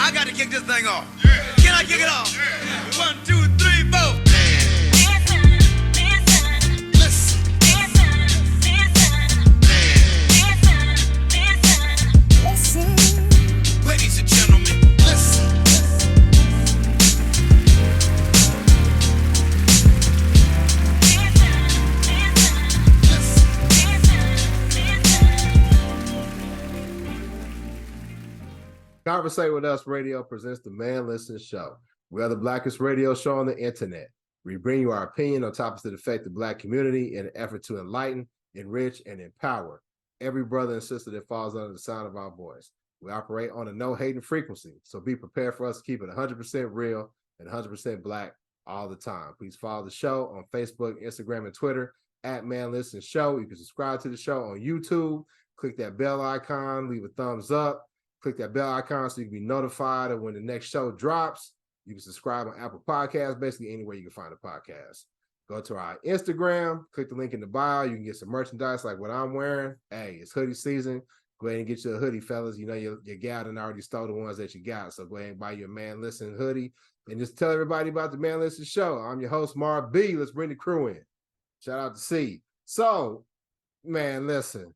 I got to kick this thing off. Can I kick it off? 1, 2, 3, 4. Ladies and gentlemen, listen. Conversate with Us Radio presents the Man Listen Show. We are the blackest radio show on the internet. We bring you our opinion on topics that affect the black community in an effort to enlighten, enrich, and empower every brother and sister that falls under the sound of our voice. We operate on a no-hating frequency, so be prepared for us to keep it 100% real and 100% black all the time. Please follow the show on Facebook, Instagram, and Twitter at Man Listen Show. You can subscribe to the show on YouTube. Click that bell icon, leave a thumbs up. Click that bell icon so you can be notified of when the next show drops. You can subscribe on Apple Podcasts, basically anywhere you can find a podcast. Go to our Instagram, click the link in the bio. You can get some merchandise like what I'm wearing. Hey, it's hoodie season. Go ahead and get you a hoodie, fellas. You know your gal done already stole the ones that you got. So go ahead and buy your Man Listen hoodie. And just tell everybody about the Man Listen Show. I'm your host, Mark B. Let's bring the crew in. Shout out to C. So, man, listen.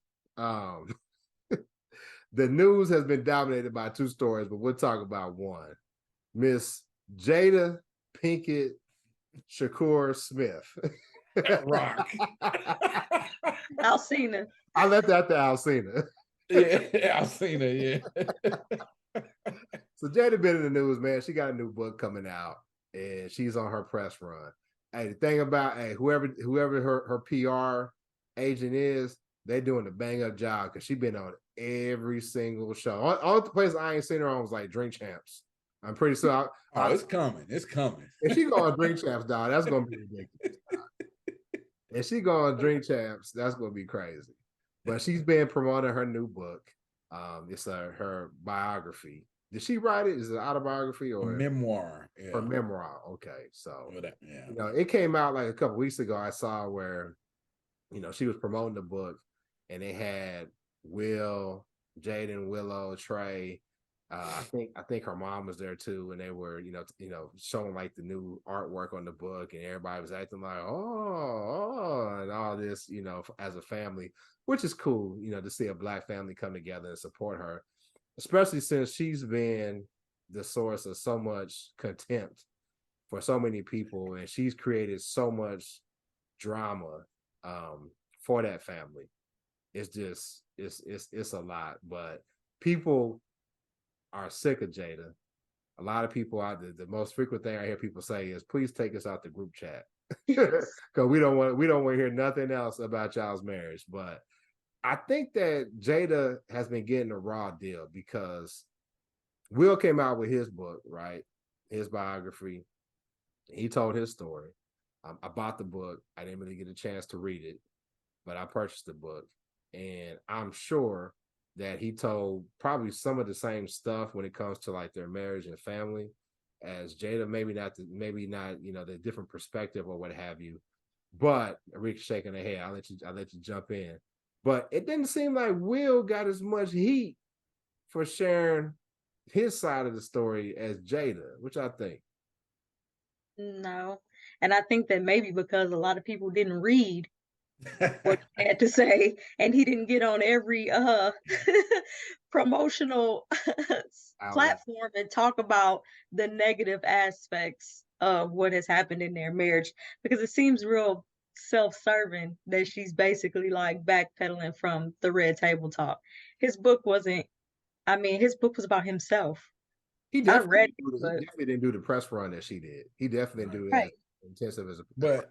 The news has been dominated by two stories, but we'll talk about one. Miss Jada Pinkett Smith. Rock. Cena. I left that to Cena. Yeah, Cena, yeah. So Jada been in the news, man. She got a new book coming out, and she's on her press run. Hey, the thing about whoever her PR agent is, they're doing a bang up job because she's been on every single show. All the places I ain't seen her on was like Drink Champs. I'm pretty sure. It's coming. It's coming. If she go on Drink Champs, dog, that's gonna be ridiculous. If she go on Drink Champs, that's gonna be crazy. But she's been promoting her new book. It's her biography. Did she write it? Is it an autobiography or a memoir? Yeah. Her memoir. Okay, so yeah. You know, it came out like a couple weeks ago. I saw where, you know, she was promoting the book, and they had Will, Jaden, Willow, Trey. I think her mom was there too, and they were, you know, showing like the new artwork on the book, and everybody was acting like, oh, and all this, you know, as a family, which is cool, you know, to see a black family come together and support her, especially since she's been the source of so much contempt for so many people, and she's created so much drama for that family. It's just it's a lot, but people are sick of Jada. A lot of people out there, the most frequent thing I hear people say is, please take us out the group chat. Because we don't want to hear nothing else about y'all's marriage. But I think that Jada has been getting a raw deal because Will came out with his book, right? His biography. He told his story. I bought the book. I didn't really get a chance to read it, but I purchased the book. And I'm sure that he told probably some of the same stuff when it comes to like their marriage and family as Jada, maybe not, you know, the different perspective or what have you. But Ric's shaking her head. I'll let you jump in. But it didn't seem like Will got as much heat for sharing his side of the story as Jada, which I think. No. And I think that maybe because a lot of people didn't read what he had to say, and he didn't get on every promotional platform and talk about the negative aspects of what has happened in their marriage, because it seems real self-serving that she's basically like backpedaling from the red table talk. His book was about himself. He definitely didn't do the press run that she did. He definitely didn't do that intensive as a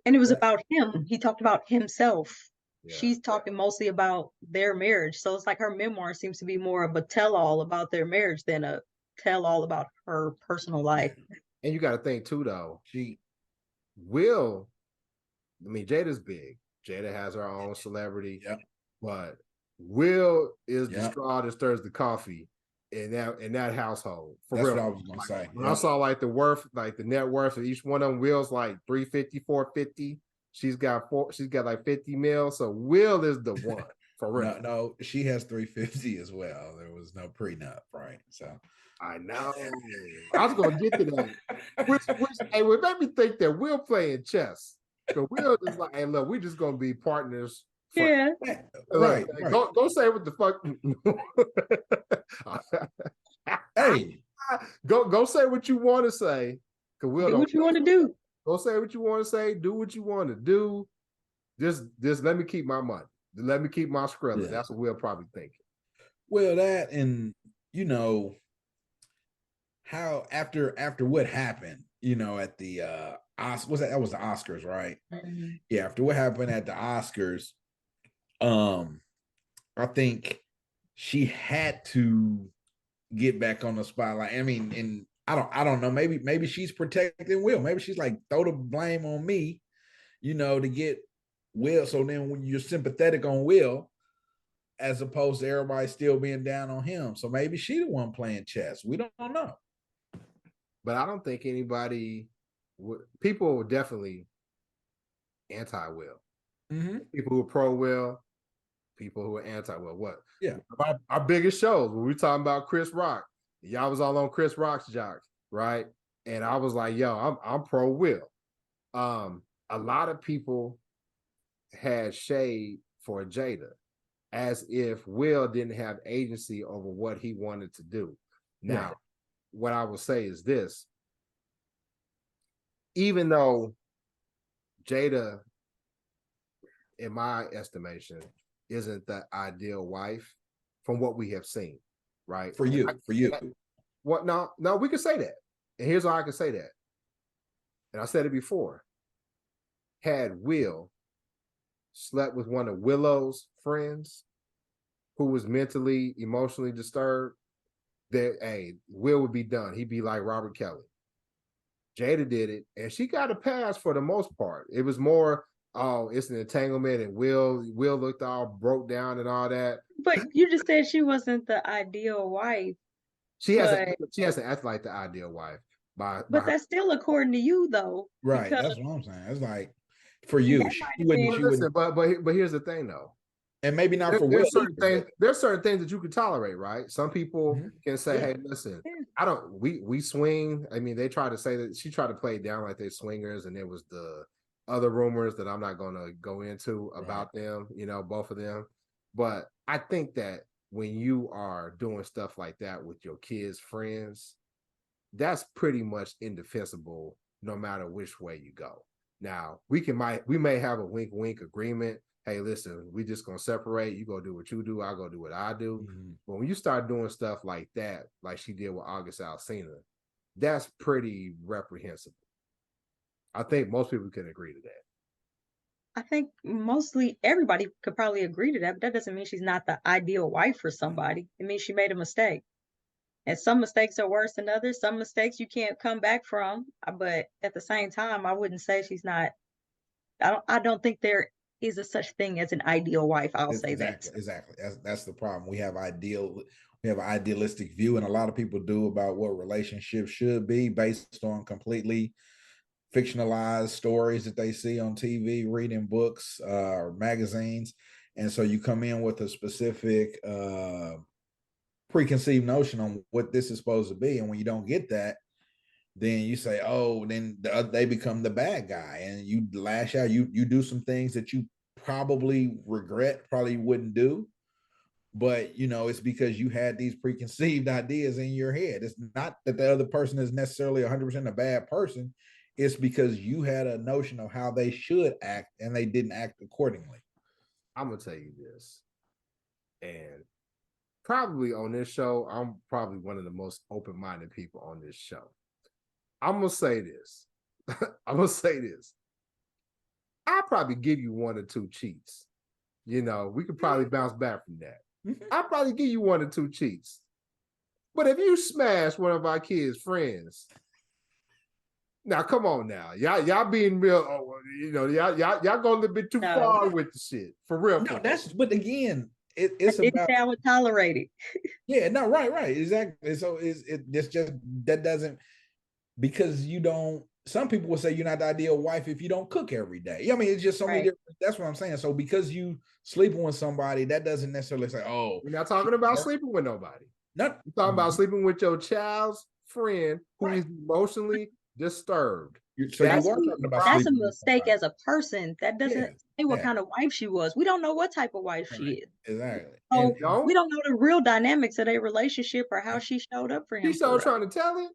and it was about him. He talked about himself. Yeah. She's talking mostly about their marriage. So it's like her memoir seems to be more of a tell-all about their marriage than a tell-all about her personal life. And you got to think too, though. Jada's big. Jada has her own celebrity. Yep. But Will is the straw that stirs the coffee in that household. For That's real. what I was gonna say. When I saw like the net worth of each one of them, Will's like 350, 450. She's got like 50 mil. So Will is the one. For real. No, she has 350 as well. There was no prenup, right? So I know. I was gonna get to that. Which hey, it made me think that we're playing chess. So we're just like, hey, look, we're just gonna be partners. Yeah. Right, Look, right. Go say what the fuck. Hey, go say what you want to say. Cause we'll Do what you want to do. Go say what you want to say. Do what you want to do. Just let me keep my money. Let me keep my Skrilla. Yeah. That's what we're probably thinking. well, that and how after what happened, at the that was the Oscars, right? Mhm. Yeah, after what happened at the Oscars, I think she had to get back on the spotlight. I mean, and I don't know. Maybe she's protecting Will. Maybe she's like, throw the blame on me, to get Will. So then when you're sympathetic on Will, as opposed to everybody still being down on him. So maybe she the one playing chess. We don't know. But I don't think anybody people were definitely anti-Will. Mm-hmm. People who are pro-Will, people who are anti-Will. What? Yeah. Our biggest shows when we were talking about Chris Rock. Y'all was all on Chris Rock's jock, right? And I was like, yo, I'm pro-Will. A lot of people had shade for Jada as if Will didn't have agency over what he wanted to do. Now, Right. what I will say is this. Even though Jada, in my estimation, isn't the ideal wife from what we have seen, right? For you. What? No, we can say that. And here's why I can say that. And I said it before. Had Will slept with one of Willow's friends who was mentally, emotionally disturbed, that Will would be done. He'd be like Robert Kelly. Jada did it, and she got a pass for the most part. It was more, it's an entanglement, and Will looked all broke down and all that. But you just said she wasn't the ideal wife. She hasn't acted like the ideal wife. But that's still according to you, though. Right. That's what I'm saying. It's like for you, she wouldn't. Listen, but here's the thing, though. And maybe not for Will. There's certain things that you can tolerate, right? Some people can say, "Hey, listen, I don't. We swing." I mean, they try to say that she tried to play it down like they're swingers, and there was the other rumors that I'm not going to go into about them. Both of them. But I think that when you are doing stuff like that with your kids' friends, that's pretty much indefensible, no matter which way you go. Now we may have a wink agreement. Hey, listen, we just gonna separate. You go do what you do, I go do what I do. Mm-hmm. But when you start doing stuff like that, like she did with August Alsina, that's pretty reprehensible. I think most people can agree to that. I think mostly everybody could probably agree to that, but that doesn't mean she's not the ideal wife for somebody. It means she made a mistake. And some mistakes are worse than others. Some mistakes you can't come back from. But at the same time, I wouldn't say she's not. I don't think there is a such thing as an ideal wife. I'll say that. Exactly. That's the problem. We have an idealistic view, and a lot of people do, about what relationships should be based on completely fictionalized stories that they see on TV, reading books, or magazines. And so you come in with a specific preconceived notion on what this is supposed to be. And when you don't get that, then you say, oh, then they become the bad guy, and you lash out. You do some things that you probably regret, probably wouldn't do. But, it's because you had these preconceived ideas in your head. It's not that the other person is necessarily 100% a bad person. It's because you had a notion of how they should act, and they didn't act accordingly. I'm going to tell you this. And probably on this show, I'm probably one of the most open-minded people on this show. I'm going to say this. I'll probably give you one or two cheats. We could probably bounce back from that. I'll probably give you one or two cheats. But if you smash one of our kids' friends, now come on now. Y'all being real, y'all going a little bit too far with the shit. For real. No, but again, it's about I would tolerate it. Yeah, no, right. Exactly. So it's just that doesn't, because you don't some people will say you're not the ideal wife if you don't cook every day. I mean, it's just so many different. That's what I'm saying. So because you sleeping with somebody, that doesn't necessarily say, oh, we're not talking about sleeping with nobody. Not We're talking about sleeping with your child's friend who is emotionally disturbed. So that's a mistake as a person. That doesn't say what kind of wife she was. We don't know what type of wife she is. Exactly. So we don't know the real dynamics of their relationship or how she showed up for him. She's so trying to tell it.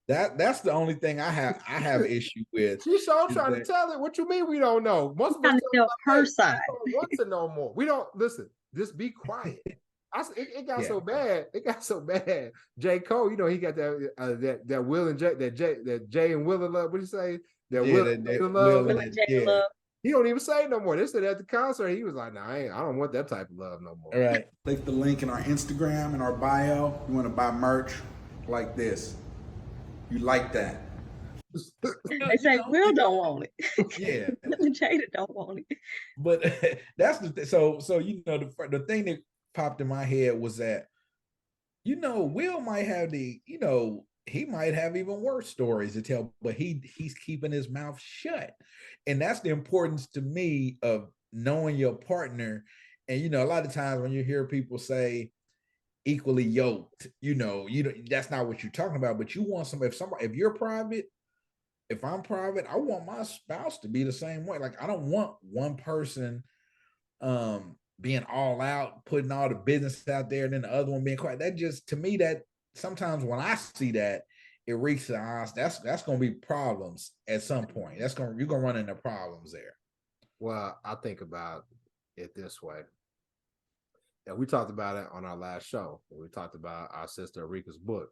That's the only thing I have issue with. She's so trying to tell it. What you mean we don't know? Most of us tell her side. We don't want to know more. We don't listen. Just be quiet. It got so bad. It got so bad. J. Cole, you know, he got that Will and Jay, that Jay and Willard love. What do you say? That Will and Jay love. He don't even say no more. They said at the concert, he was like, "Nah, I don't want that type of love no more." All right. Click the link in our Instagram and our bio. You want to buy merch like this. You like that. They say Will don't want it. Yeah. Jada don't want it. But that's the so you know the thing that popped in my head was that, you know, Will might have he might have even worse stories to tell, but he's keeping his mouth shut. And that's the importance to me of knowing your partner. And, you know, a lot of times when you hear people say equally yoked, you know, that's not what you're talking about, but you want if you're private, if I'm private, I want my spouse to be the same way. Like, I don't want one person being all out, putting all the business out there, and then the other one being quiet. That just, to me, that sometimes when I see that, it reeks the eyes. That's going to be problems at some point. You're going to run into problems there. Well, I think about it this way. And we talked about it on our last show. We talked about our sister Rika's book,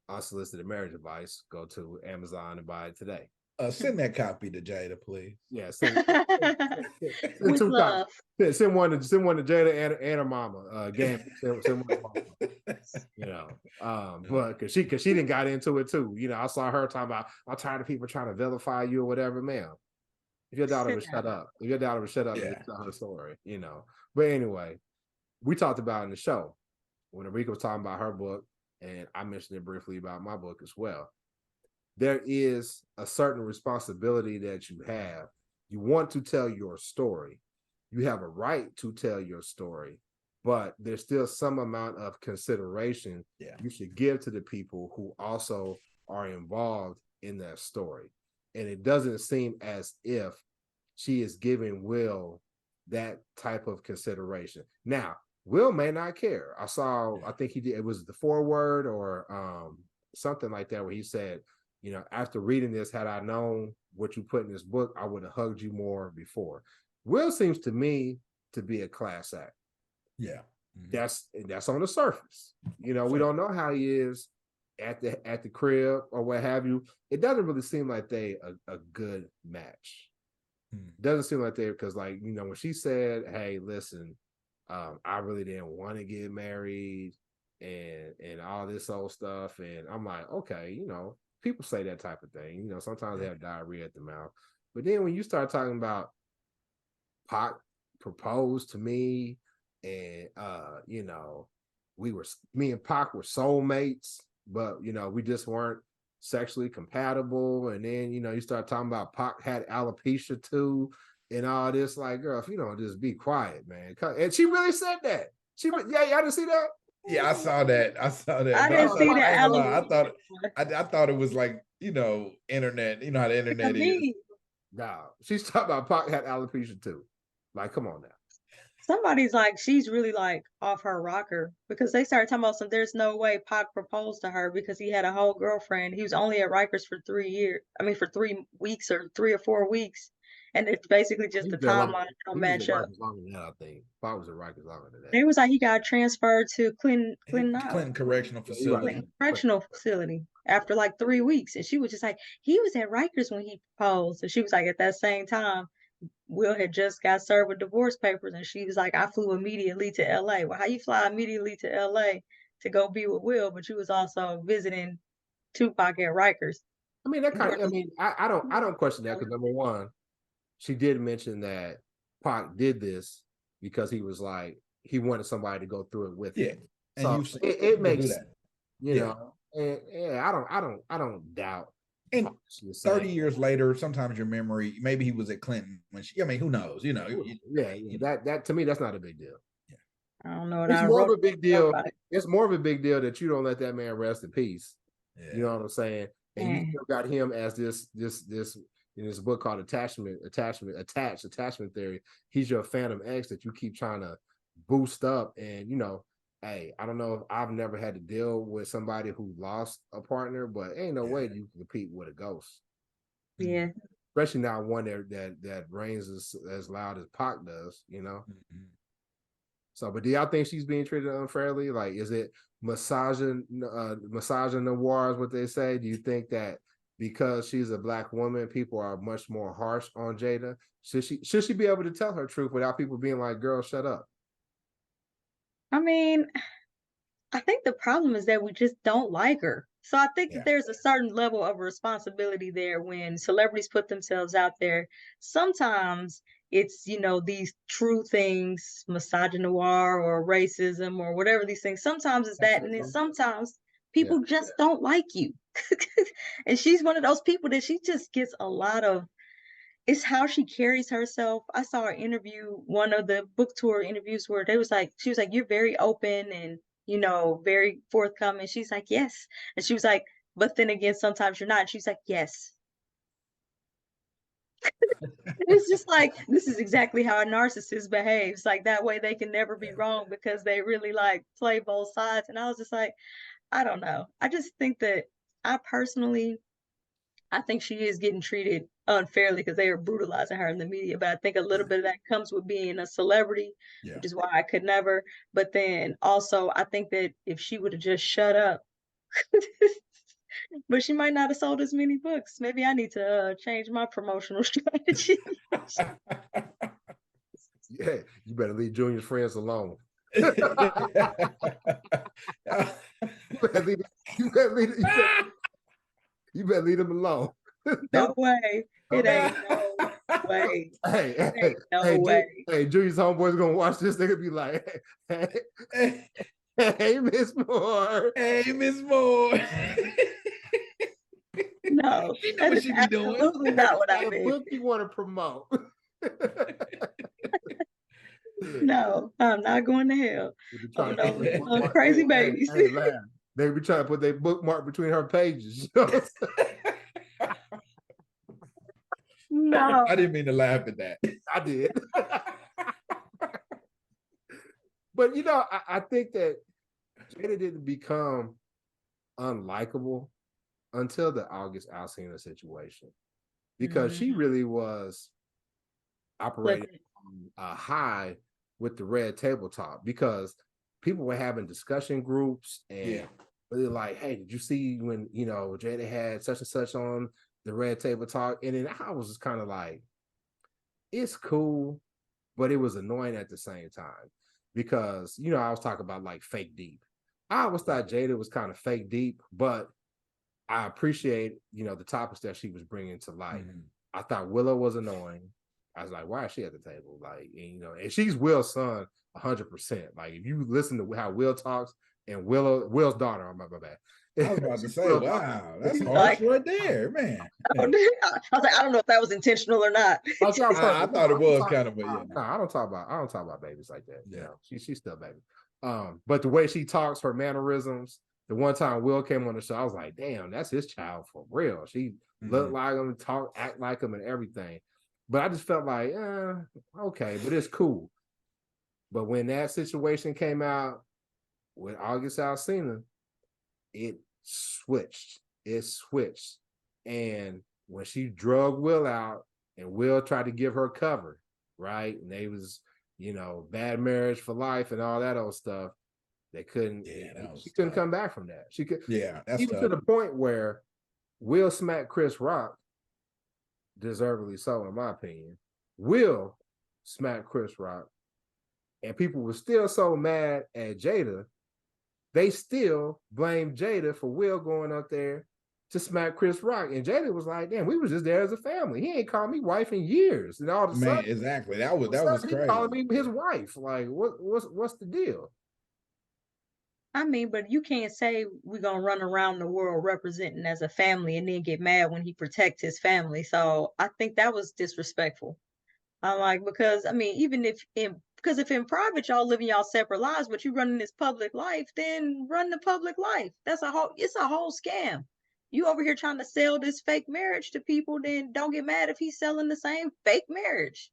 Unsolicited Marriage Advice. Go to Amazon and buy it today. Send that copy to Jada, please. Yeah, send two copies. Send one to Jada and her mama. Send one to mama. You know, but because she didn't got into it too. You know, I saw her talking about, I'm tired of people trying to vilify you or whatever, ma'am. If your daughter would shut up, and tell her story, you know. But anyway, we talked about in the show when Arika was talking about her book, and I mentioned it briefly about my book as well. There is a certain responsibility that you have. You want to tell your story. You have a right to tell your story, but there's still some amount of consideration you should give to the people who also are involved in that story. And it doesn't seem as if she is giving Will that type of consideration. Now, Will may not care. I think he did, it was the foreword or something like that, where he said, you know, after reading this, had I known what you put in this book, I would have hugged you more before. Will seems to me to be a class act. Yeah. Mm-hmm. That's on the surface. You know, we don't know how he is at the crib or what have you. It doesn't really seem like they a good match. Doesn't seem like they, because, like, you know, when she said, hey, listen, I really didn't want to get married and all this old stuff. And I'm like, okay, you know, people say that type of thing. You know, sometimes they have diarrhea at the mouth. But then when you start talking about Pac proposed to me and, you know, me and Pac were soulmates, but, you know, we just weren't sexually compatible. And then, you know, you start talking about Pac had alopecia too and all this. Like, girl, if you don't just be quiet, man. And she really said that. Y'all didn't see that? Yeah, I saw that. I didn't see that. I thought it was like, you know, internet. You know how the internet is. No, she's talking about Pac had alopecia too. Like, come on now. Somebody's like, she's really like off her rocker, because they started talking about there's no way Pac proposed to her because he had a whole girlfriend. He was only at Rikers for 3 years. I mean, for 3 weeks or 3 or 4 weeks. And it's basically just the timeline don't match up. Longer than that, I think. Pac was at Rikers longer than that. It was like he got transferred to Clinton Correctional Facility. Correctional Facility after like 3 weeks. And she was just like, he was at Rikers when he proposed. And she was like, at that same time, Will had just got served with divorce papers. And she was like, I flew immediately to LA. Well, how you fly immediately to LA to go be with Will, but you was also visiting Tupac at Rikers? I mean, I don't question that, because number one, she did mention that Pac did this because he was like, he wanted somebody to go through it with him. So it makes, you know, and I don't doubt And 30 years later, sometimes your memory, maybe he was at Clinton when she, I mean, who knows? You know, yeah, that to me, that's not a big deal. I don't know. It's more of a big deal. It's more of a big deal that you don't let that man rest in peace. Yeah. You know what I'm saying? And you still got him as this in this book called Attachment Theory. He's your Phantom X that you keep trying to boost up. And you know, hey, I don't know. I've never had to deal with somebody who lost a partner, but ain't no way you can compete with a ghost. Yeah. Especially not one that reigns as loud as Pac does, you know. So, but do y'all think she's being treated unfairly? Like, is it massaging noir is what they say? Do you think that because she's a Black woman, people are much more harsh on Jada? Should she be able to tell her truth without people being like, girl, shut up? I mean, I think the problem is that we just don't like her. So I think that there's a certain level of responsibility there when celebrities put themselves out there. Sometimes it's, you know, these true things, misogynoir or racism or whatever these things. Sometimes it's that. And then sometimes people just don't like you. And she's one of those people that she just gets a lot of, it's how she carries herself. I saw an interview, one of the book tour interviews where she was like, you're very open and, you know, very forthcoming. She's like, yes. And she was like, but then again, sometimes you're not. And she's like, yes. It's just like, this is exactly how a narcissist behaves. Like that way they can never be wrong because they really like play both sides. And I was just like, I don't know. I just think that I think she is getting treated unfairly because they are brutalizing her in the media. But I think a little bit of that comes with being a celebrity, which is why I could never. But then also, I think that if she would have just shut up, but she might not have sold as many books. Maybe I need to change my promotional strategy. Yeah, you better leave Junior's friends alone. You better leave them alone. No way. It ain't no way. No way. Hey, Junior's homeboy's gonna watch this. They're gonna be like, hey, Miss Moore. Hey, Miss Moore. No, she know what she be doing. Absolutely not what I mean. Book you want to promote. No, I'm not going to hell. Oh, crazy babies. They be trying to put their bookmark between her pages. You know? No, I didn't mean to laugh at that. I did. But you know, I think that Jada didn't become unlikable until the August Alsina situation, because she really was operating on a high with the red table talk, because people were having discussion groups and really like, hey, did you see when, you know, Jada had such and such on the red table talk? And then I was just kind of like, it's cool, but it was annoying at the same time, because, you know, I was talking about like fake deep. I always thought Jada was kind of fake deep, but I appreciate, you know, the topics that she was bringing to light. I thought Willow was annoying. I was like, why is she at the table? Like, and, you know, and she's Will's son 100%. Like, if you listen to how Will talks, and Will's daughter, my bad. I was about to say, wow, that's harsh right there, man. I was like, I don't know if that was intentional or not. I thought it was kind of, but yeah. No, I don't talk about babies like that. Yeah, she's still a baby. But the way she talks, her mannerisms. The one time Will came on the show, I was like, damn, that's his child for real. She looked like him, act like him, and everything. But I just felt like, okay, but it's cool. But when that situation came out with August Alsina, it switched. And when she drug Will out and Will tried to give her cover, right? And they was, you know, bad marriage for life and all that old stuff. They couldn't, she couldn't come back from that. She could, that's even tough. to the point where Will smacked Chris Rock, deservedly so, in my opinion. Will smacked Chris Rock, and people were still so mad at Jada, they still blamed Jada for Will going up there to smack Chris Rock. And Jada was like, damn, we was just there as a family. He ain't called me wife in years. And all of a sudden, exactly. That was crazy. He calling me his wife. Like, what's the deal? I mean, but you can't say we're gonna run around the world representing as a family and then get mad when he protects his family. So I think that was disrespectful. I'm like, because I mean, even if in because if in private y'all living y'all separate lives, but you running this public life, then run the public life. It's a whole scam. You over here trying to sell this fake marriage to people, then don't get mad if he's selling the same fake marriage.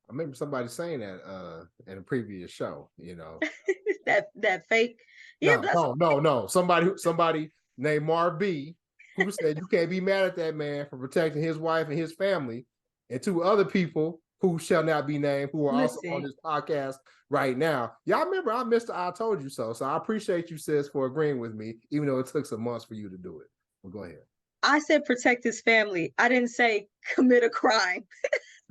I remember somebody saying that in a previous show, that fake, yeah, but No. Somebody named Marv B, who said you can't be mad at that man for protecting his wife and his family, and two other people who shall not be named, who are also on this podcast right now. Y'all remember I missed the I told you so. So I appreciate you, sis, for agreeing with me, even though it took some months for you to do it. Well, go ahead. I said protect his family. I didn't say commit a crime.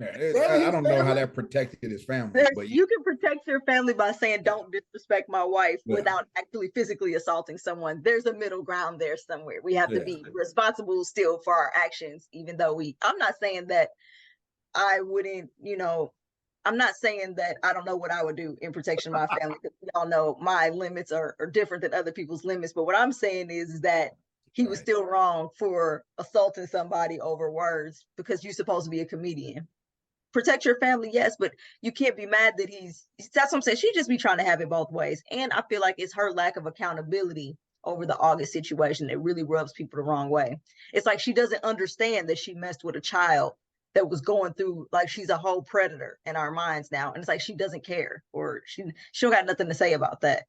I don't know how that protected his family, but you can protect your family by saying don't disrespect my wife without actually physically assaulting someone. There's a middle ground there somewhere. We have to be responsible still for our actions, even though I'm not saying that I wouldn't, I'm not saying that I don't know what I would do in protection of my family, because we all know my limits are different than other people's limits. But what I'm saying is that he was still wrong for assaulting somebody over words, because you're supposed to be a comedian. Protect your family, yes, but you can't be mad that that's what I'm saying. She just be trying to have it both ways. And I feel like it's her lack of accountability over the August situation that really rubs people the wrong way. It's like she doesn't understand that she messed with a child that was going through, like, she's a whole predator in our minds now. And it's like she doesn't care, or she don't got nothing to say about that.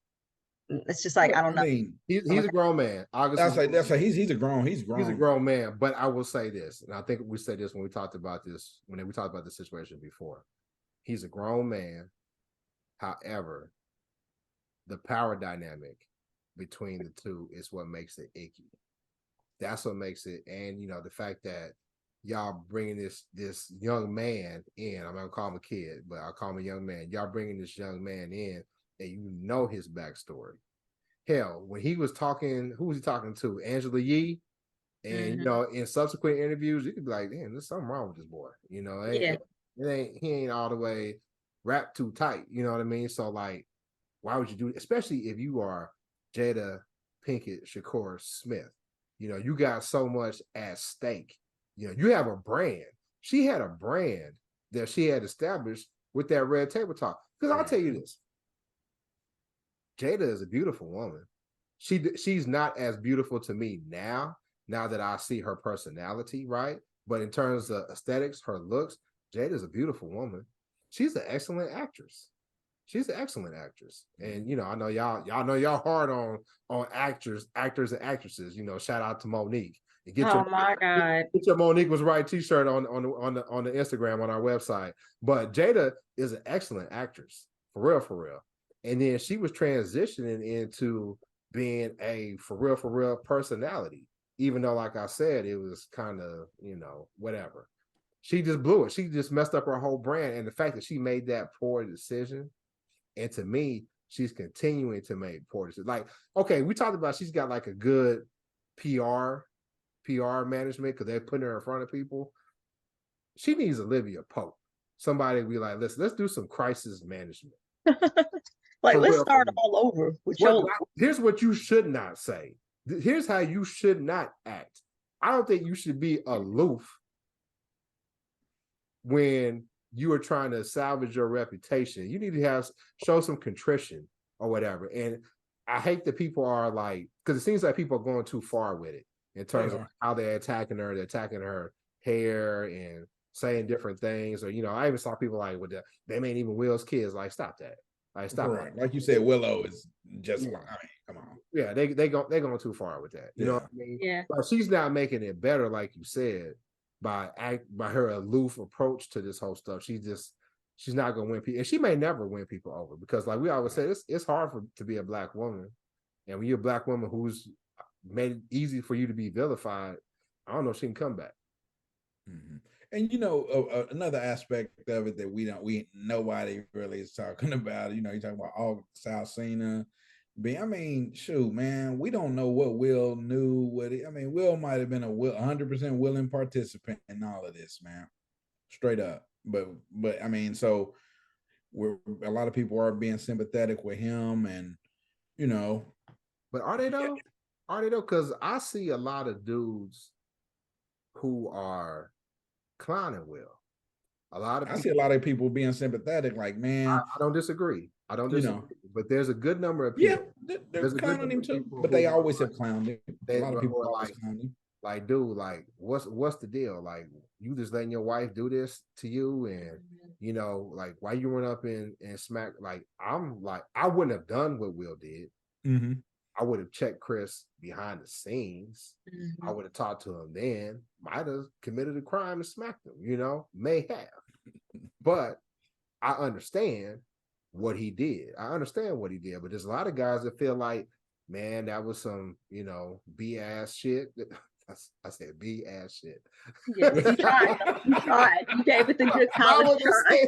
It's just like, I don't know. I mean, he's a grown man. August that's like he's a grown man. But I will say this, and I think we said this when we talked about this, when we talked about the situation before. He's a grown man. However, the power dynamic between the two is what makes it icky. That's what makes it, and the fact that y'all bringing this young man in. I'm not gonna call him a kid, but I'll call him a young man. Y'all bringing this young man in, and his backstory. Hell, when he was talking, who was he talking to? Angela Yee. And in subsequent interviews, you could be like, damn, there's something wrong with this boy. He ain't all the way wrapped too tight. You know what I mean? So like, why would you do it? Especially if you are Jada Pinkett Smith. You got so much at stake. You have a brand. She had a brand that she had established with that Red Table Talk. Because I'll tell you this. Jada is a beautiful woman. She's not as beautiful to me now that I see her personality, right? But in terms of aesthetics, her looks, Jada is a beautiful woman. She's an excellent actress. And I know y'all know y'all hard on actors and actresses. Shout out to Monique. And my God. Get your Monique Was Right t-shirt on the Instagram on our website. But Jada is an excellent actress, for real. And then she was transitioning into being a for real personality, even though, like I said, it was kind of, whatever. She just blew it. She just messed up her whole brand. And the fact that she made that poor decision, and to me, she's continuing to make poor decisions. Like, okay, we talked about she's got like a good PR management because they're putting her in front of people. She needs Olivia Pope. Somebody be like, let's do some crisis management. Like, let's start all over with here's what you should not say. Here's how you should not act. I don't think you should be aloof when you are trying to salvage your reputation. You need to show some contrition or whatever. And I hate that people are like, because it seems like people are going too far with it in terms of how they're attacking her. They're attacking her hair and saying different things. Or, I even saw people like, they ain't even Will's kids. Like, stop that. Like, stop. Right. Like you said, Willow is just like, I mean, come on. Yeah, they're going too far with that. You know what I mean? Yeah. But she's not making it better, like you said, by her aloof approach to this whole stuff. She's not gonna win people, and she may never win people over, because like we always say, it's hard to be a Black woman, and when you're a Black woman who's made it easy for you to be vilified, I don't know if she can come back. Mm-hmm. And another aspect of it that nobody really is talking about. You talking about all South Cena. I mean, shoot, man, we don't know what Will knew. Will might have been a 100% willing participant in all of this, man, straight up. But I mean, so a lot of people are being sympathetic with him, and you know. But are they though? Are they though? Because I see a lot of dudes who are clowning Will. A lot of I people, see a lot of people being sympathetic, like, man, I don't disagree. I don't you disagree. know, But there's a good number of yeah, people. they're There's a good clowning number him of too, people but they who are always have clowned him. A lot of people who are always clown him. like, dude, like, what's the deal? Like, you just letting your wife do this to you, and you know, like, why you run up and smack? Like, I'm like, I wouldn't have done what Will did. Mm-hmm. I would have checked Chris behind the scenes. I would have talked to him then. Might have committed a crime and smacked him. You know, may have, but I understand what he did. I understand what he did, but there's a lot of guys that feel like, man, that was some, you know, B-ass shit. I said B-ass shit. Yeah, you tried. You tried. You gave it the good college try.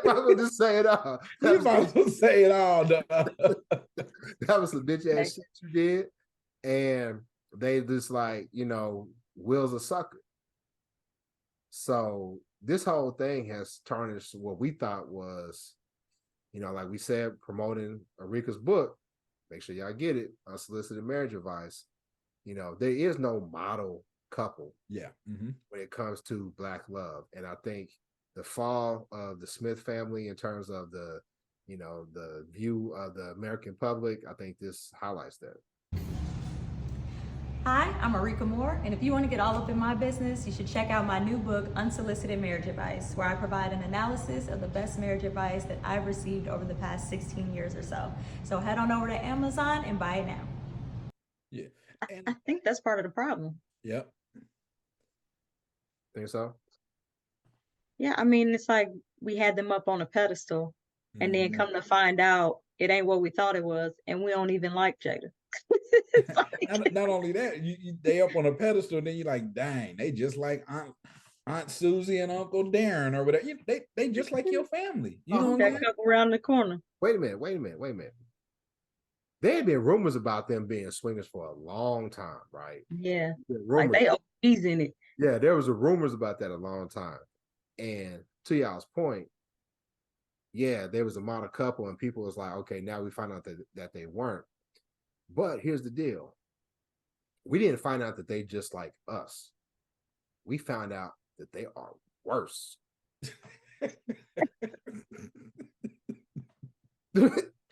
I would just say it all. You might as well say it all. That was some bitch ass shit you did. And they just like, you know, Will's a sucker. So this whole thing has tarnished what we thought was, you know, like we said, promoting Arika's book. Make sure y'all get it, Unsolicited Marriage Advice. You know, there is no model couple when it comes to Black love. And I think the fall of the Smith family in terms of the, you know, the view of the American public, I think this highlights that. Hi, I'm Arika Moore, and if you want to get all up in my business, you should check out my new book, Unsolicited Marriage Advice, where I provide an analysis of the best marriage advice that I've received over the past 16 years or so. So head on over to Amazon and buy it now. Yeah. And I think that's part of the problem. Yep. Think so? Yeah, I mean, it's like we had them up on a pedestal, and then come to find out it ain't what we thought it was, and we don't even like Jada. Like, not only that, they up on a pedestal, then you're like, dang, they just like Aunt Susie and Uncle Darren or whatever. They just like your family. You know what I'm saying? Up around the corner. Wait a minute. There had been rumors about them being swingers for a long time, right? Yeah, Rumors. like they OGs in it. Yeah, there was rumors about that a long time. And to y'all's point, yeah, there was a model couple, and people was like, okay, now we find out that they weren't. But here's the deal. We didn't find out that they just like us. We found out that they are worse.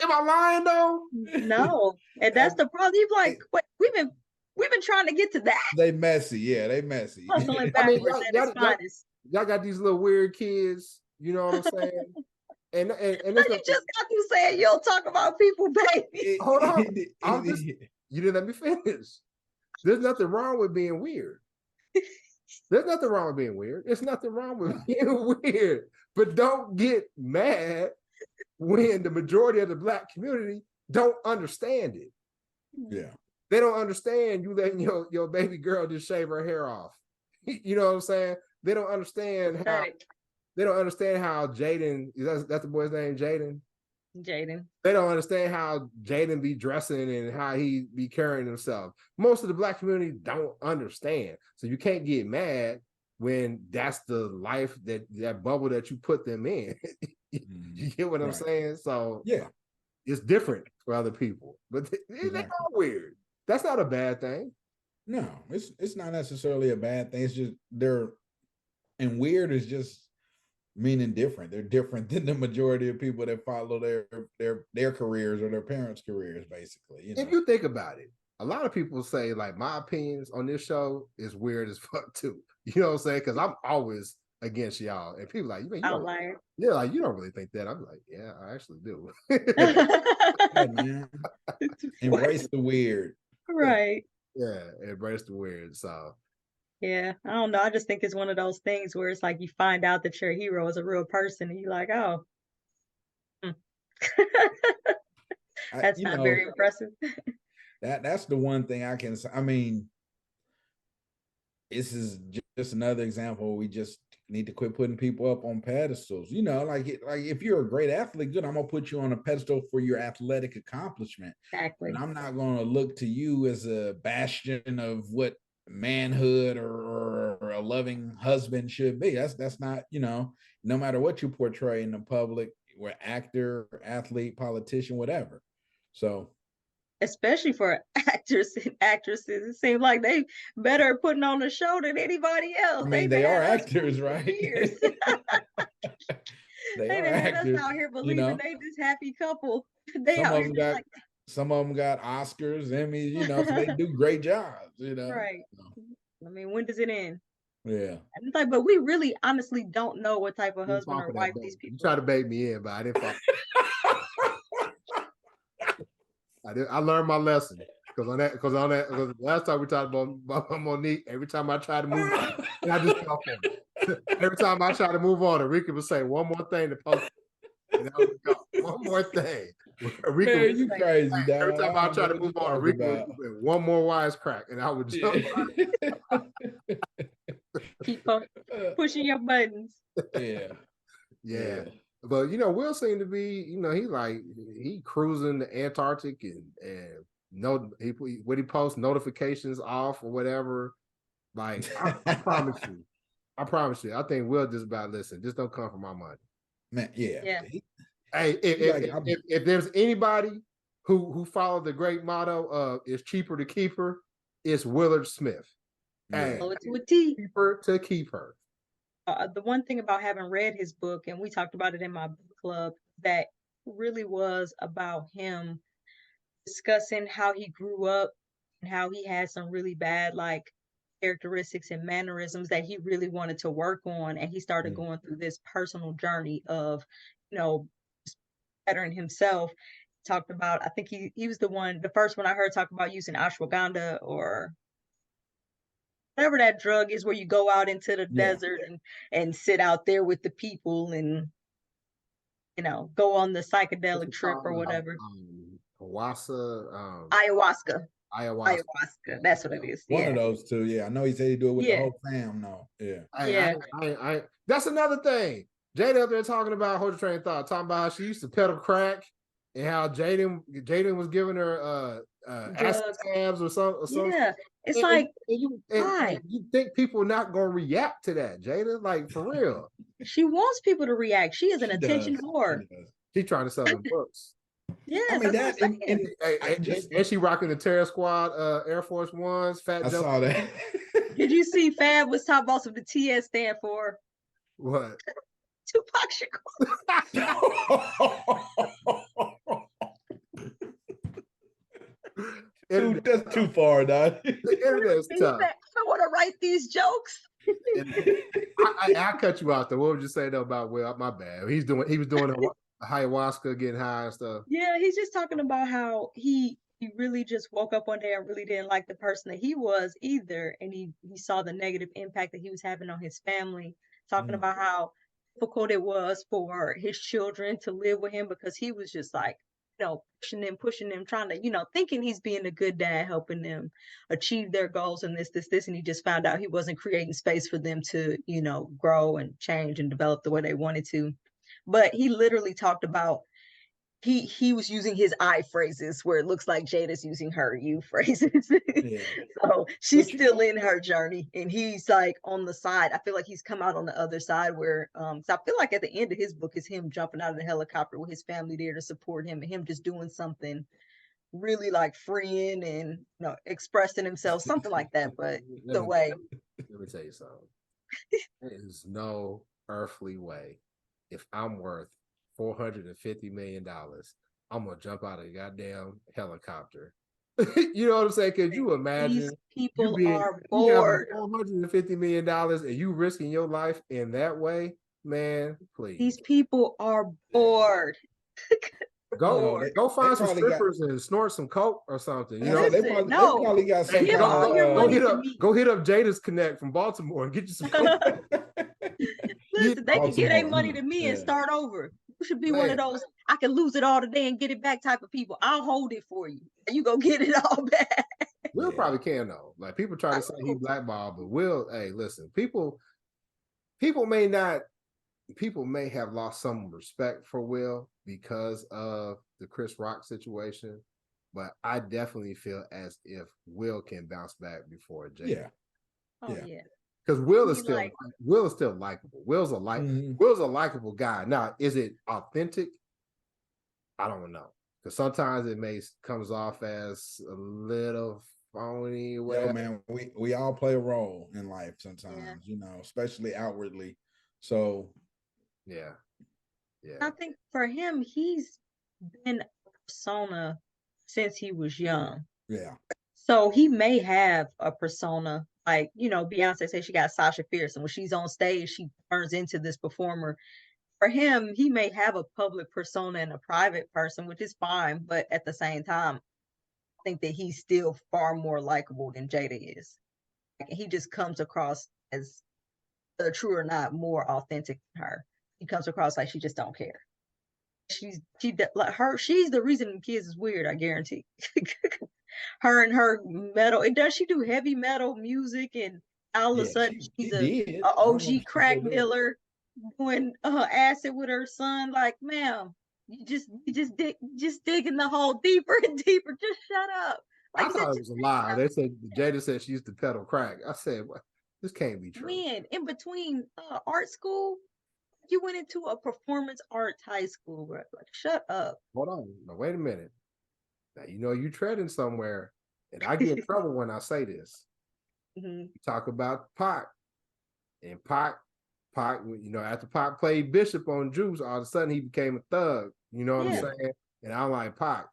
Am I lying though? No, and that's the problem. You're like, wait, we've been trying to get to that. They messy, yeah, they messy. Hustling backwards at its finest. Y'all got these little weird kids, you know what I'm saying? And you just got to saying you don't talk about people, baby. Hold on. You didn't let me finish. There's nothing wrong with being weird. There's nothing wrong with being weird. There's nothing wrong with being weird. But don't get mad when the majority of the Black community don't understand it. Yeah. They don't understand you letting your baby girl just shave her hair off. You know what I'm saying? They don't understand how Jaden, that's the boy's name, Jaden? Jaden. They don't understand how Jaden be dressing and how he be carrying himself. Most of the Black community don't understand. So you can't get mad when that's the life, that bubble that you put them in. You get what I'm saying? So yeah, it's different for other people, but they are weird. That's not a bad thing. No, it's not necessarily a bad thing. It's just and weird is just meaning different. They're different than the majority of people that follow their careers or their parents' careers, basically. You know? If you think about it, a lot of people say like my opinions on this show is weird as fuck too. You know what I'm saying? Because I'm always against y'all, and people like, you outlier. Yeah, like you don't really think that. I'm like, yeah, I actually do. Hey, man. Embrace the weird. Right. Yeah, embrace the weird. So yeah, I don't know. I just think it's one of those things where it's like you find out that your hero is a real person, and you're like, oh, that's not very impressive. That's the one thing I can say. I mean, this is just another example. We just need to quit putting people up on pedestals. You know, like if you're a great athlete, good, I'm gonna put you on a pedestal for your athletic accomplishment. Exactly. And I'm not gonna look to you as a bastion of what manhood or a loving husband should be. That's not, you know, no matter what you portray in the public, we're actor, athlete, politician, whatever. So especially for actors and actresses. It seems like they better at putting on a show than anybody else. I mean, They've they are had us actors, for right? years. They They are done had us actors, out here you believing know. they this happy couple. They Some out of here them just got like, Oscars, Emmys, you know, so they do great jobs, you know. right. So, I mean, when does it end? yeah. And it's like, but we really honestly don't know what type of Didn't husband fall or for that wife bait. these You people tried to are. bait me in, but I didn't fall. I learned my lesson because last time we talked about Monique, every time I tried to move on, and I just fell for it. Every time I try to move on, Enrique would say one more thing to post. And I would go, one more thing. Enrique Man, would you say, crazy, dog. every time I try to move on, Enrique would about. say, one more wisecrack, and I would jump. Keep up pushing your buttons. Yeah. But Will seemed to be, he cruising the Antarctic and when he posts notifications off or whatever. Like I promise you. I think Will just about listen. Just don't come for my money. Man, yeah. Hey, if there's anybody who followed the great motto of "It's cheaper to keep her," it's Willard Smith. Hey, To a T. Cheaper to keep her. The one thing about having read his book, and we talked about it in my book club, that really was about him discussing how he grew up and how he had some really bad characteristics and mannerisms that he really wanted to work on. And he started going through this personal journey of, bettering himself. Talked about, I think he was the first one I heard talk about using ashwagandha or whatever that drug is where you go out into the desert and sit out there with the people and go on the psychedelic trip or whatever. Ayahuasca. That's what it is. One of those two. Yeah, I know he said he do it with the whole fam. No, That's another thing. Jada up there talking about, hold your train of thought, talking about how she used to peddle crack and how Jaden was giving her acid tabs or something. Yeah, it's you think people are not gonna react to that, Jada? Like, for real. She wants people to react. She is an attention whore. She's trying to sell them books. Yeah, I mean that, and she rocking the Terror Squad Air Force Ones. I saw that. Did you see Fab was talking about what the TS stand for? What? Tupac Shakur. That's too far, dog. The internet's tough. I want to write these jokes. I cut you out though. What would you say though about Will? My bad. He was doing ayahuasca, getting high and stuff. Yeah, he's just talking about how he really just woke up one day and really didn't like the person that he was either, and he saw the negative impact that he was having on his family. Talking about how difficult it was for his children to live with him because he was just pushing them, trying to, thinking he's being a good dad, helping them achieve their goals and this, and he just found out he wasn't creating space for them to, grow and change and develop the way they wanted to. But he literally talked about he was using his I phrases where it looks like Jada's using her you phrases. So she's still in her journey and he's like on the side. I feel like he's come out on the other side where so I feel like at the end of his book is him jumping out of the helicopter with his family there to support him and him just doing something really freeing and expressing himself, something like that. But the way, let me tell you something. There is no earthly way if I'm worth $450 million, I'm gonna jump out of a goddamn helicopter. You know what I'm saying? Could you imagine? These people are bored. $450 million and you risking your life in that way, man. Please. These people are bored. Go find some strippers and snort some coke or something. They probably got some. Go hit up Jada's Connect from Baltimore and get you some coke. Listen, they can give their money to me and start over. You should be one of those, I can lose it all today and get it back type of people. I'll hold it for you. You go get it all back. Will probably can though. Like people try to say he blackballed, but Will, hey, listen, people may have lost some respect for Will because of the Chris Rock situation, but I definitely feel as if Will can bounce back before Jada. Yeah. Yeah. Because Will is still likable. Will's a likable guy. Now, is it authentic? I don't know. because sometimes it comes off as a little phony. Yo, man, we all play a role in life sometimes, you know, especially outwardly. So yeah. I think for him, he's been a persona since he was young. Yeah. So he may have a persona like, Beyonce says she got Sasha Fierce, and when she's on stage, she turns into this performer. For him, he may have a public persona and a private person, which is fine, but at the same time, I think that he's still far more likable than Jada is. Like, he just comes across as, true or not, more authentic than her. He comes across like she just don't care. She's the reason the kids is weird, I guarantee. Her and her metal, and does she do heavy metal music, and all of a sudden she's a OG crack dealer doing acid with her son. Like, ma'am, you just digging the hole deeper and deeper. Just shut up. Like, I thought it was a lie. They said Jada said she used to peddle crack. I said, what? This can't be true. When in between art school, you went into a performance arts high school, bro. Like, shut up. Hold on. Now, wait a minute. Now, you treading somewhere, and I get in trouble when I say this. Mm-hmm. You talk about Pac, and Pac, after Pac played Bishop on Juice, all of a sudden he became a thug. You know what I'm saying? And I'm like, Pac,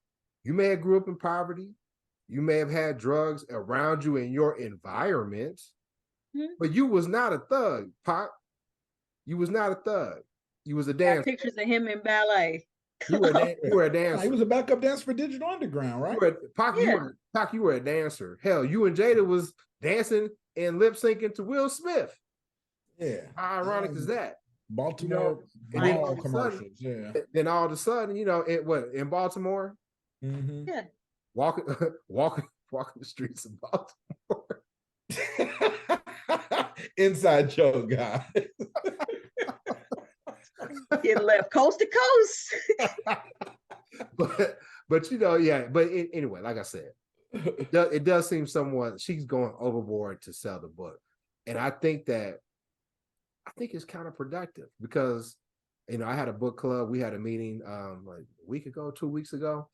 you may have grew up in poverty. You may have had drugs around you in your environment, but you was not a thug, Pac. You was not a thug. You was a dancer. Got pictures of him in ballet. You were a dancer. He was a backup dancer for Digital Underground, right? You were a dancer. Hell, you and Jada was dancing and lip syncing to Will Smith. Yeah. How ironic is that? Baltimore commercials. Then all of a sudden, in Baltimore? Mm-hmm. Yeah. Walking the streets of Baltimore. Inside joke, guys. Get left coast to coast. but anyway, like I said, it does seem somewhat she's going overboard to sell the book. And I think it's counterproductive because I had a book club. We had a meeting like a week ago, 2 weeks ago.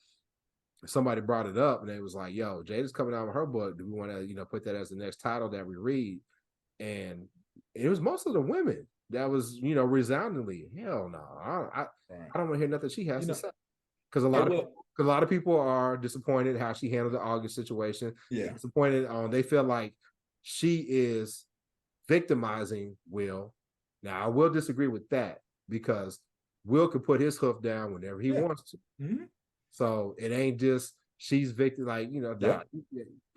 Somebody brought it up and it was like, yo, Jada's coming out with her book. Do we want to, put that as the next title that we read? And it was most of the women that was, resoundingly, hell no. I don't want to hear nothing she has to say. Because a lot of people are disappointed how she handled the August situation. Yeah. Disappointed they feel like she is victimizing Will. Now I will disagree with that because Will could put his hoof down whenever he wants to. Mm-hmm. So it ain't just she's victim,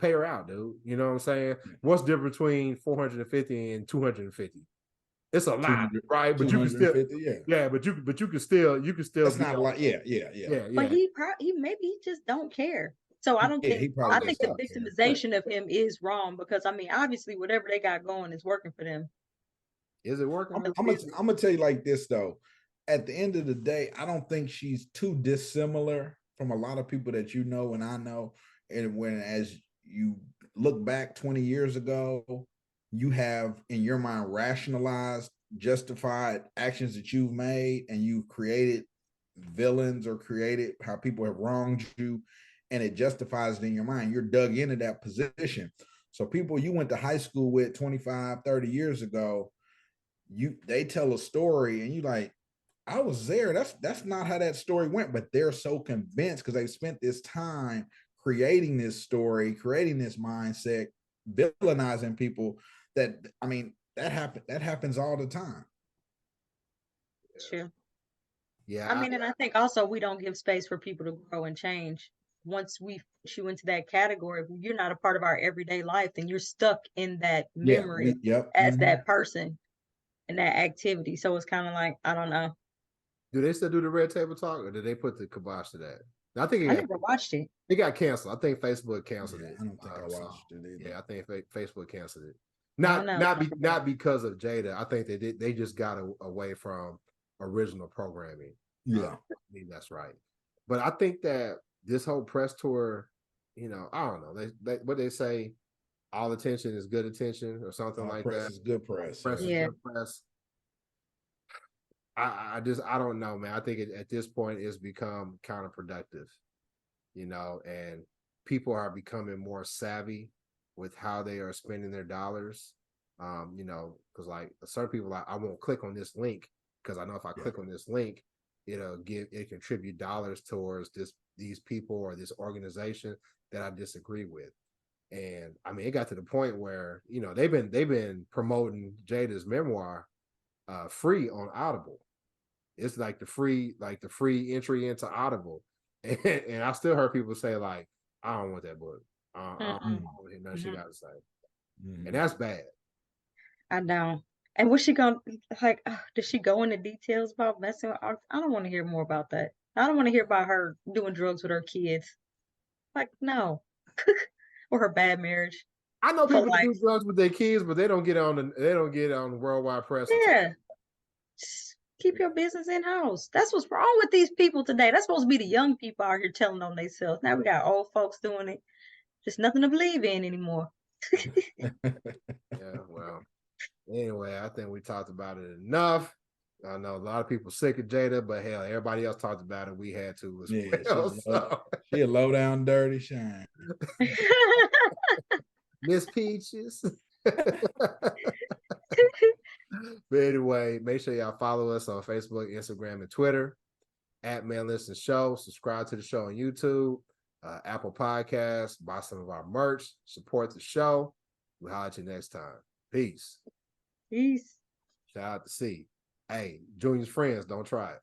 pay her out, dude. You know what I'm saying? What's the difference between 450 and 250? It's a lot, right? But you can still, but you can still. It's not a lot. Yeah. But he just don't care. So I don't think. I think the victimization of him is wrong because obviously whatever they got going is working for them. Is it working? I'm gonna tell you like this though. At the end of the day, I don't think she's too dissimilar from a lot of people that you know and I know. And as you look back 20 years ago, you have in your mind rationalized, justified actions that you've made, and you've created villains or created how people have wronged you, and it justifies it in your mind. You're dug into that position. So people you went to high school with 25, 30 years ago, they tell a story and you like, I was there. That's not how that story went, but they're so convinced because they spent this time creating this story, creating this mindset, villainizing people that happens all the time. Sure. Yeah. And I think also we don't give space for people to grow and change. Once we put you into that category, if you're not a part of our everyday life, then you're stuck in that memory as that person and that activity. So it's kind of like, I don't know. Do they still do the red table talk, or did they put the kibosh to that? I never watched it. It got canceled. I think Facebook canceled it. I don't think I watched it either. Yeah, I think Facebook canceled it. Not because of Jada. I think they just got away from original programming. Yeah, I mean, that's right. But I think that this whole press tour, I don't know. What they say, all attention is good attention, or something like press that. Is good press. Press is good press. I don't know, man. I think at this point it's become counterproductive. and people are becoming more savvy with how they are spending their dollars. Because like certain people, like, I won't click on this link because I know if I click on this link, it contribute dollars towards these people or this organization that I disagree with. And I mean, it got to the point where they've been promoting Jada's memoir free on Audible. It's like the free entry into Audible, and I still heard people say like, I don't want that book. I don't want to hear nothing she got to say, and that's bad. I know. And was she going like? Did she go into details about messing with? I don't want to hear more about that. I don't want to hear about her doing drugs with her kids. Like, no, or her bad marriage. I know people that do drugs with their kids, but they don't get on the worldwide press. Yeah, just keep your business in house. That's what's wrong with these people today. That's supposed to be the young people out here telling on themselves. Now we got old folks doing it. Just nothing to believe in anymore. Yeah, well, anyway, I think we talked about it enough. I know a lot of people sick of Jada, but hell, everybody else talked about it. We had to as well. She a low down dirty shine. Miss Peaches. But anyway, make sure y'all follow us on Facebook, Instagram, and Twitter at Man Listen Show. Subscribe to the show on YouTube, Apple Podcasts, buy some of our merch, support the show. We'll holler at you next time. Peace. Peace. Shout out to C. Hey, Junior's friends, don't try it.